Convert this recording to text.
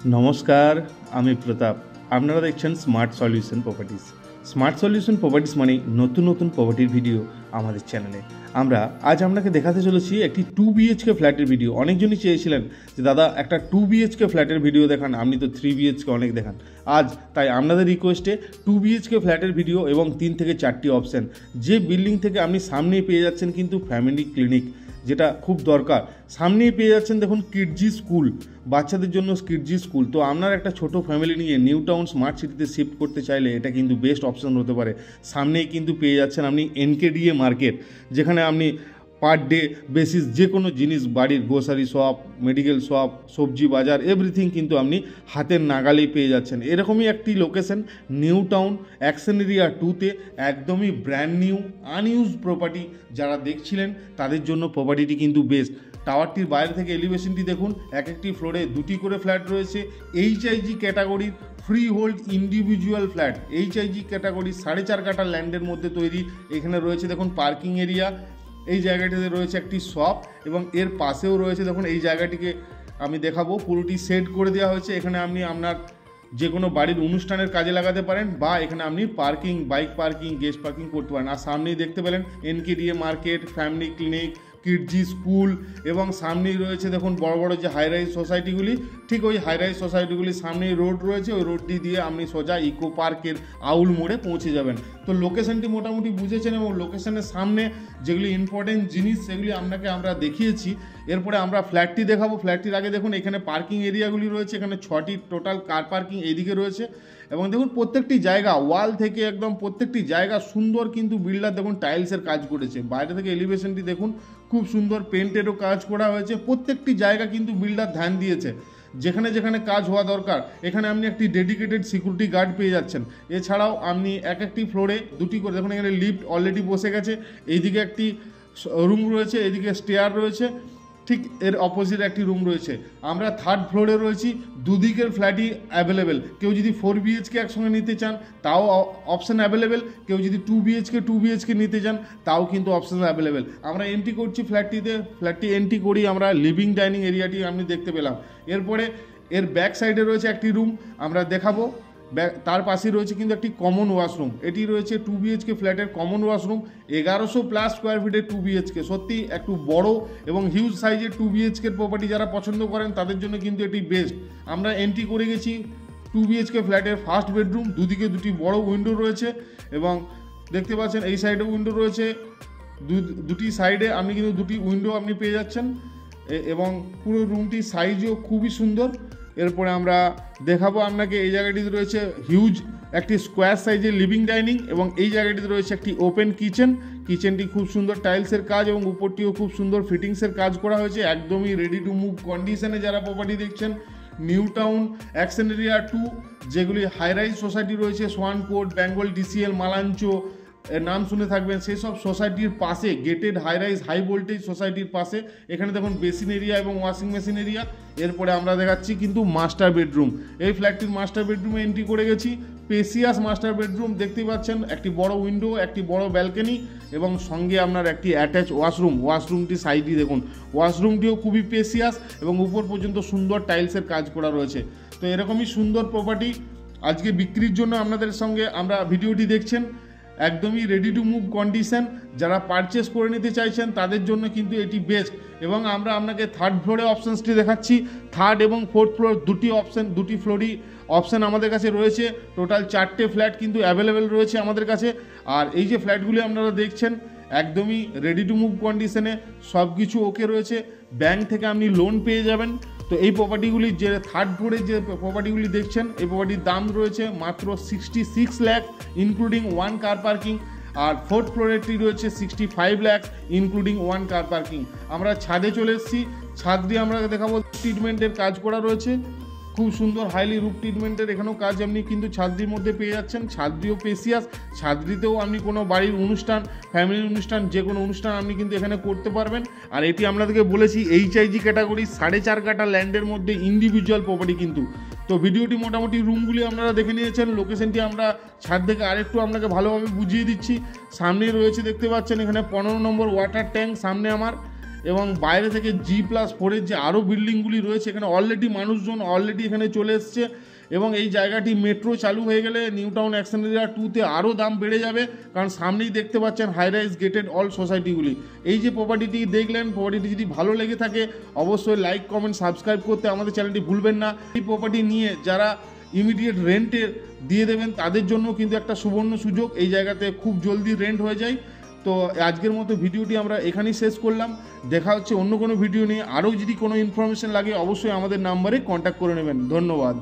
नमस्कार आमी प्रताप आपनारा देखছেন स्मार्ट सल्यूशन प्रपार्टीज। स्मार्ट सल्यूशन प्रपार्टीज माने नतून नतून प्रपार्टिर भिडियो आमादेर चैनेले। आमरा आज आपनाके देखाते चलेछि एकटी 2 BHK फ्लैटेर भिडियो। अनेकजनই চেয়েছিলেন যে দাদা একটা 2 BHK ফ্ল্যাটের ভিডিও দেখান, আপনি তো 3 BHK অনেক দেখান। আজ তাই আপনাদের রিকোয়েস্টে 2 BHK ফ্ল্যাটের ভিডিও এবং 3 থেকে 4টি অপশন, যে বিল্ডিং থেকে আপনি সামনেই পেয়ে যাচ্ছেন কিন্তু ফ্যামিলি ক্লিনিক, যেটা খুব দরকার। সামনেই পেয়ে যাচ্ছেন দেখুন কিডজি স্কুল, বাচ্চাদের জন্য কিডজি স্কুল। তো আপনার একটা ছোট ফ্যামিলি নিয়ে নিউ টাউন স্মার্ট সিটিতে শিফট করতে চাইলে এটা কিন্তু বেস্ট অপশন হতে পারে। সামনেই কিন্তু পেয়ে যাচ্ছেন আপনি NKDA মার্কেট, যেখানে আপনি পার ডে বেসিস যে কোনো জিনিস, বাড়ির গ্রোসারি শপ, মেডিকেল শপ, সবজি বাজার, এভরিথিং কিন্তু আপনি হাতের নাগালেই পেয়ে যাচ্ছেন। এরকমই একটি location new town action area 2তে, একদমই ব্র্যান্ড নিউ আনইউজ প্রপার্টি। যারা দেখছিলেন তাদের জন্য প্রপার্টিটি কিন্তু বেস্ট। টাওয়ারটির বাইরে থেকে এলিভেশনটি দেখুন, এক একটি ফ্লোরে 2টি করে ফ্ল্যাট রয়েছে। HIG ক্যাটাগরির free hold individual flat, HIG category 4.5 কাঠা ল্যান্ডের মধ্যে তৈরি। এখানে রয়েছে দেখুন পার্কিং এরিয়া, এই জায়গাটিতে রয়েছে একটি শপ এবং এর পাশেও রয়েছে দেখুন, এই জায়গাটিকে আমি দেখাবো, পুরোটি সেট করে দেওয়া হয়েছে। এখানে আপনি আপনার যে কোনো বাড়ির অনুষ্ঠানের কাজে লাগাতে পারেন বা এখানে আপনি parking, bike parking, guest parking করতে পারেন। আর সামনেই দেখতে পেলেন NKDA market, family clinic, Kidzee school এবং সামনেই রয়েছে দেখুন বড় বড় যে হাই রাইজ সোসাইটিগুলি। ঠিক ওই হাই রাইজ সোসাইটিগুলির সামনেই রোড রয়েছে, ওই রোডটি দিয়ে আপনি সোজা ইকো পার্কের আউল মোড়ে পৌঁছে যাবেন। তো লোকেশনটি মোটামুটি বুঝেছেন এবং লোকেশনের সামনে যেগুলি ইম্পর্টেন্ট জিনিস সেগুলি আমরা দেখিয়েছি। এরপরে আমরা ফ্ল্যাটটি দেখাবো। ফ্ল্যাটটির আগে দেখুন এখানে পার্কিং এরিয়াগুলি রয়েছে, এখানে 6টি টোটাল কার পার্কিং এইদিকে রয়েছে এবং দেখুন প্রত্যেকটি জায়গা ওয়াল থেকে একদম প্রত্যেকটি জায়গা সুন্দর, কিন্তু বিল্ডার দেখুন টাইলসের কাজ করেছে। বাইরে থেকে এলিভেশনটি দেখুন, খুব সুন্দর পেন্টেরও কাজ করা হয়েছে। প্রত্যেকটি জায়গা কিন্তু বিল্ডার ধ্যান দিয়েছে, যেখানে যেখানে কাজ হওয়া দরকার এখানে আপনি একটি ডেডিকেটেড সিকিউরিটি গার্ড পেয়ে যাচ্ছেন। এছাড়াও আপনি এক একটি ফ্লোরে 2টি করে দেখুন, এখানে লিফট অলরেডি বসে গেছে, এইদিকে একটি রুম রয়েছে, এইদিকে স্টেয়ার রয়েছে, ঠিক এর অপোজিট একটি রুম রয়েছে। আমরা 3rd ফ্লোরে রয়েছি, দুদিকের ফ্ল্যাটই অ্যাভেলেবেল। কেউ যদি 4 BHK একসঙ্গে নিতে চান তাও অপশান অ্যাভেলেবেল, কেউ যদি 2 BHK নিতে চান তাও কিন্তু অপশান অ্যাভেলেবেল। আমরা এন্ট্রি করছি ফ্ল্যাটটিতে, ফ্ল্যাটটি এন্ট্রি করি আমরা লিভিং ডাইনিং এরিয়াটি আপনি দেখতে পেলাম। এরপরে এর ব্যাক সাইডে রয়েছে একটি রুম আমরা দেখাবো, তার পাশে রয়েছে কিন্তু একটি কমন ওয়াশরুম। এটি রয়েছে 2 BHK ফ্ল্যাটের কমন ওয়াশরুম, 1100+ স্কোয়ার ফিটের 2 BHK। সত্যি একটু বড় এবং হিউজ সাইজের 2 BHK প্রপার্টি যারা পছন্দ করেন তাদের জন্য কিন্তু এটি বেস্ট। আমরা এন্ট্রি করে গেছি 2 BHK ফ্ল্যাটের ফার্স্ট বেডরুম। দুদিকে 2টি বড় উইন্ডো রয়েছে এবং দেখতে পাচ্ছেন এই সাইডে উইন্ডো রয়েছে, 2টি সাইডে আপনি কিন্তু 2টি উইন্ডো আপনি পেয়ে যাচ্ছেন এবং পুরো রুমটির সাইজও খুবই সুন্দর। এরপরে আমরা দেখাবো আপনাকে, এই জায়গাটিতে রয়েছে হিউজ একটি স্কোয়ার সাইজের লিভিং ডাইনিং এবং এই জায়গাটিতে রয়েছে একটি ওপেন কিচেন। কিচেনটি খুব সুন্দর টাইলসের কাজ এবং উপরটিও খুব সুন্দর ফিটিংসের কাজ করা হয়েছে। একদমই রেডি টু মুভ কন্ডিশনে যারা প্রপার্টি দেখছেন নিউ টাউন অ্যাকশন এরিয়া 2, যেগুলি হাই রাইজ সোসাইটি রয়েছে, সোয়ানকোট, বেঙ্গল DCL, মালাঞ্চো এর নাম শুনে থাকবেন, সেই সব সোসাইটির পাশে gated high rise high voltage সোসাইটির পাশে এখানে দেখুন বেসিন এরিয়া এবং ওয়াশিং মেশিন এরিয়া। এরপরে আমরা দেখাচ্ছি কিন্তু মাস্টার বেডরুম। এই ফ্ল্যাটটির মাস্টার বেডরুমে এন্ট্রি করে গেছি, স্পেসিয়াস মাস্টার বেডরুম দেখতেই পাচ্ছেন, একটি বড় উইন্ডো, একটি বড় ব্যালকনি এবং সঙ্গে আপনার একটি অ্যাটাচ ওয়াশরুম। ওয়াশরুমটি সাইডই দেখুন, ওয়াশরুমটিও খুবই স্পেসিয়াস এবং উপর পর্যন্ত সুন্দর টাইলসের কাজ করা রয়েছে। তো এরকমই সুন্দর প্রপার্টি আজকে বিক্রির জন্য আপনাদের সঙ্গে আমরা ভিডিওটি দেখছেন, একদমই রেডি টু মুভ কন্ডিশন। যারা পারচেস করে নিতে চাইছেন তাদের জন্য কিন্তু এটি বেস্ট। এবং আমরা আপনাকে 3rd ফ্লোরে অপশানসটি দেখাচ্ছি। 3rd এবং 4th ফ্লোর 2টি ফ্লোরই অপশান আমাদের কাছে রয়েছে। টোটাল 4টে ফ্ল্যাট কিন্তু অ্যাভেলেবেল রয়েছে আমাদের কাছে। আর এই যে ফ্ল্যাটগুলি আপনারা দেখছেন একদমই রেডি টু মুভ কন্ডিশনে, সব কিছু ওকে রয়েছে। ব্যাংক থেকে আপনি লোন পেয়ে যাবেন। তো এই প্রপার্টিগুলি যে 3rd ফ্লোরে যে প্রপার্টিগুলি দেখছেন, এই প্রপার্টির দাম রয়েছে মাত্র 66 লাখ ইনক্লুডিং 1 কার পার্কিং। আর 4th ফ্লোরেরটি রয়েছে 65 লাখ ইনক্লুডিং 1 কার পার্কিং। আমরা ছাদে চলে এসেছি, ছাদ দিয়ে আমরা দেখাবো ট্রিটমেন্টের কাজ করা রয়েছে, খুব সুন্দর হাইলি রুফ ট্রিটমেন্টের এখানেও কাজ আপনি কিন্তু ছাদটির মধ্যে পেয়ে যাচ্ছেন। ছাদটিও স্পেসিয়াস, ছাদটিতেও আপনি কোনো বাড়ির অনুষ্ঠান, ফ্যামিলির অনুষ্ঠান, যে কোনো অনুষ্ঠান আপনি কিন্তু এখানে করতে পারবেন। আর এটি আপনাদেরকে বলেছি HIG ক্যাটাগরি 4.5 কাঠা ল্যান্ডের মধ্যে ইন্ডিভিজুয়াল প্রপার্টি কিন্তু। তো ভিডিওটি মোটামুটি রুমগুলি আপনারা দেখে নিয়েছেন, লোকেশনটি আমরা ছাদ থেকে আরেকটু আপনাকে ভালোভাবে বুঝিয়ে দিচ্ছি। সামনেই রয়েছে দেখতে পাচ্ছেন এখানে 15 নম্বর ওয়াটার ট্যাঙ্ক সামনে আমার, এবং বাইরে থেকে G+4 যে আরও বিল্ডিংগুলি রয়েছে, এখানে অলরেডি মানুষজন এখানে চলে এসছে এবং এই জায়গাটি মেট্রো চালু হয়ে গেলে নিউ টাউন অ্যাকশন এরিয়া 2-তে আরও দাম বেড়ে যাবে, কারণ সামনেই দেখতে পাচ্ছেন হাই রাইজ গেটেড অল সোসাইটিগুলি। এই যে প্রপার্টিটি দেখলেন, প্রপার্টিটি যদি ভালো লেগে থাকে অবশ্যই লাইক কমেন্ট সাবস্ক্রাইব করতে আমাদের চ্যানেলটি ভুলবেন না। এই প্রপার্টি নিয়ে যারা ইমিডিয়েট রেন্টে দিয়ে দেবেন তাদের জন্য কিন্তু একটা সুবর্ণ সুযোগ, এই জায়গাতে খুব জলদি রেন্ট হয়ে যায়। তো আজকের মতো ভিডিওটি আমরা এখানেই শেষ করলাম। দেখা হচ্ছে অন্য কোনো ভিডিও নিয়ে। আরও যদি কোনো ইনফরমেশন লাগে অবশ্যই আমাদের নাম্বারে কন্ট্যাক্ট করে নেবেন। ধন্যবাদ।